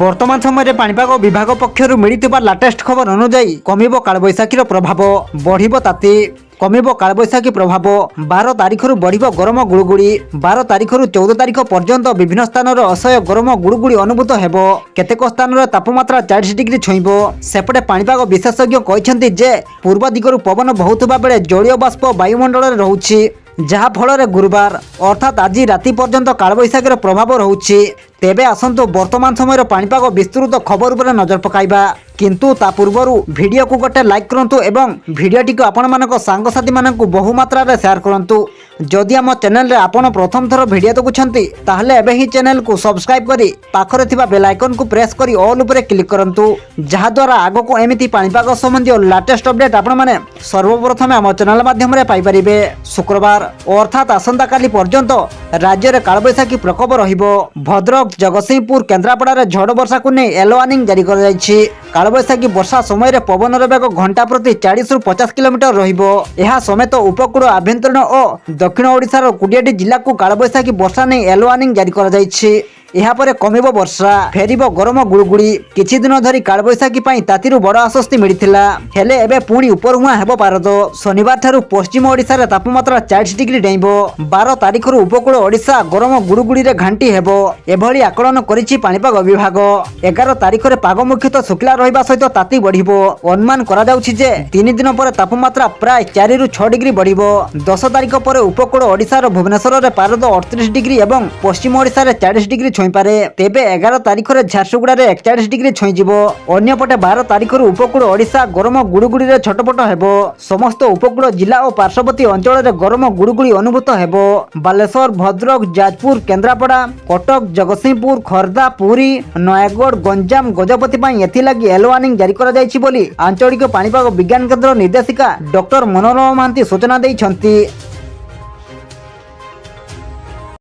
বর্তমান সময়ে পাণিপাগ বিভাগ পক্ষর মিলিଥିବା লাটেস্ট খবর অনুযায়ী কমিব কালবৈশাখীর প্রভাব, বড়িব তাতি। কমিব কালবৈশাখী প্রভাব, 12 তারিখরু বড়িব গরম গুড়গুড়ি। 12 তারিখরু 14 তারিখ পর্যন্ত বিভিন্ন স্থানের অসহ্য গরম গুড়গুড়ি অনুভূত ହେବ। কেতেক স্থানের তাপমাত্রা 40 ডিগ্রি ছুঁইব। সেপটে পাণিপাগ বিশেষজ্ঞ କହିଛନ୍ତି যে পূর্ব দিগরু পবন বহুଥିବା বেড়ে জলীয় বাষ্প বায়ুমণ্ডଳରେ রହୁଛି, ଯାହା ଫଳରେ ଗୁରୁବାର ଅର୍ଥାତ୍ ଆଜି ରାତି ପର୍ଯ୍ୟନ୍ତ କାଳବୈଶାଖୀର ପ୍ରଭାବ ରହୁଛି। ତେବେ ଆସନ୍ତୁ ବର୍ତ୍ତମାନ ସମୟର ପାଣିପାଗ ବିସ୍ତୃତ ଖବର ଉପରେ ନଜର ପକାଇବା। କିନ୍ତୁ ତା ପୂର୍ବରୁ ଭିଡ଼ିଓକୁ ଗୋଟେ ଲାଇକ୍ କରନ୍ତୁ ଏବଂ ଭିଡ଼ିଓଟିକୁ ଆପଣମାନଙ୍କ ସାଙ୍ଗସାଥିମାନଙ୍କୁ ବହୁ ମାତ୍ରାରେ ସେୟାର କରନ୍ତୁ। ଯଦି ଆମ ଚ୍ୟାନେଲରେ ଆପଣ ପ୍ରଥମ ଥର ଭିଡ଼ିଓ ଦେଖୁଛନ୍ତି ତାହେଲେ ଏବେ ହିଁ ଚ୍ୟାନେଲକୁ ସବସ୍କ୍ରାଇବ୍ କରି ପାଖରେ ଥିବା ବେଲ୍ ଆଇକନ୍କୁ ପ୍ରେସ୍ କରି ଅଲ୍ ଉପରେ କ୍ଲିକ୍ କରନ୍ତୁ, ଯାହାଦ୍ୱାରା ଆଗକୁ ଏମିତି ପାଣିପାଗ ସମ୍ବନ୍ଧୀୟ ଲାଟେଷ୍ଟ ଅପଡେଟ୍ ଆପଣମାନେ ସର୍ବପ୍ରଥମେ ଆମ ଚ୍ୟାନେଲ ମାଧ୍ୟମରେ ପାଇପାରିବେ। ଶୁକ୍ରବାର ଅର୍ଥାତ୍ ଆସନ୍ତାକାଲି ପର୍ଯ୍ୟନ୍ତ ରାଜ୍ୟରେ କାଳବୈଶାଖୀ ପ୍ରକୋପ ରହିବ। ଭଦ୍ରକ, ଜଗତସିଂହପୁର, କେନ୍ଦ୍ରାପଡ଼ାରେ ଝଡ଼ ବର୍ଷାକୁ ନେଇ ୟେଲୋ ୱାର୍ଣ୍ଣିଂ ଜାରି କରାଯାଇଛି। କାଳବୈଶାଖୀ ବର୍ଷା ସମୟରେ ପବନର ବେଗ ଘଣ୍ଟା ପ୍ରତି 40ରୁ 50 କିଲୋମିଟର ରହିବ। ଏହା ସମେତ ଉପକୂଳ, ଆଭ୍ୟନ୍ତରୀଣ ଓ ଦକ୍ଷିଣ ଓଡ଼ିଶାର 20ଟି ଜିଲ୍ଲାକୁ କାଳବୈଶାଖୀ ବର୍ଷା ନେଇ ୟେଲୋ ୱାର୍ଣ୍ଣିଂ ଜାରି କରାଯାଇଛି। ଏହାପରେ କମିବ ବର୍ଷା, ଫେରିବ ଗରମ ଗୁଳୁଗୁଳି। କିଛି ଦିନ ଧରି କାଳବୈଶାଖୀ ପାଇଁ ତାତିରୁ ବଡ଼ ଆଶ୍ୱସ୍ତି ମିଳିଥିଲା, ହେଲେ ଏବେ ପୁଣି ଉପରମୁହାଁ ହେବ ପାରଦ। ଶନିବାର ଠାରୁ ପଶ୍ଚିମ ଓଡ଼ିଶାରେ ତାପମାତ୍ରା 40 ଡିଗ୍ରୀ ଡେଇଁବ। 12 ତାରିଖରୁ ଉପକୂଳ ଓଡ଼ିଶା ଗରମ ଗୁଳୁଗୁଳିରେ ଘାଣ୍ଟି ହେବ, ଏଭଳି ଆକଳନ କରିଛି ପାଣିପାଗ ବିଭାଗ। 11 ତାରିଖରେ ପାଗ ମୁଖ୍ୟତଃ ଶୁଖିଲା ରହିବା ସହିତ ତାତି ବଢ଼ିବ। ଅନୁମାନ କରାଯାଉଛି ଯେ 3 ଦିନ ପରେ ତାପମାତ୍ରା ପ୍ରାୟ 4ରୁ 6 ଡିଗ୍ରୀ ବଢ଼ିବ। 10 ତାରିଖ ପରେ ଉପକୂଳ ଓଡ଼ିଶାର ଭୁବନେଶ୍ୱରରେ ପାରଦ 38 ଡିଗ୍ରୀ ଏବଂ ପଶ୍ଚିମ ଓଡ଼ିଶାରେ 40 ଡିଗ୍ରୀ ଛୁଇଁପାରେ। ତେବେ 11 ତାରିଖରେ ଝାରସୁଗୁଡ଼ାରେ 41 ଡିଗ୍ରୀ ଛୁଇଁଯିବ। ଅନ୍ୟପଟେ 12 ତାରିଖରୁ ଉପକୂଳ ଓଡ଼ିଶା ଗରମ ଗୁଳୁଗୁଳିରେ ଛଟପଟ ହେବ। ସମସ୍ତ ଉପକୂଳ ଜିଲ୍ଲା ଓ ପାର୍ଶ୍ୱବର୍ତ୍ତୀ ଅଞ୍ଚଳରେ ଗରମ ଗୁଳୁଗୁଳି ଅନୁଭୂତ ହେବ। ବାଲେଶ୍ୱର, ଭଦ୍ରକ, ଯାଜପୁର, କେନ୍ଦ୍ରାପଡ଼ା, କଟକ, ଜଗତସିଂହପୁର, ଖୋର୍ଦ୍ଧା, ପୁରୀ, ନୟାଗଡ଼, ଗଞ୍ଜାମ, ଗଜପତି ପାଇଁ ଏଥିଲାଗି ୟେଲୋ ୱାର୍ଣ୍ଣିଂ ଜାରି କରାଯାଇଛି ବୋଲି ଆଞ୍ଚଳିକ ପାଣିପାଗ ବିଜ୍ଞାନ କେନ୍ଦ୍ର ନିର୍ଦ୍ଦେଶିକା ଡକ୍ଟର ମନୋରମା ମହାନ୍ତି ସୂଚନା ଦେଇଛନ୍ତି।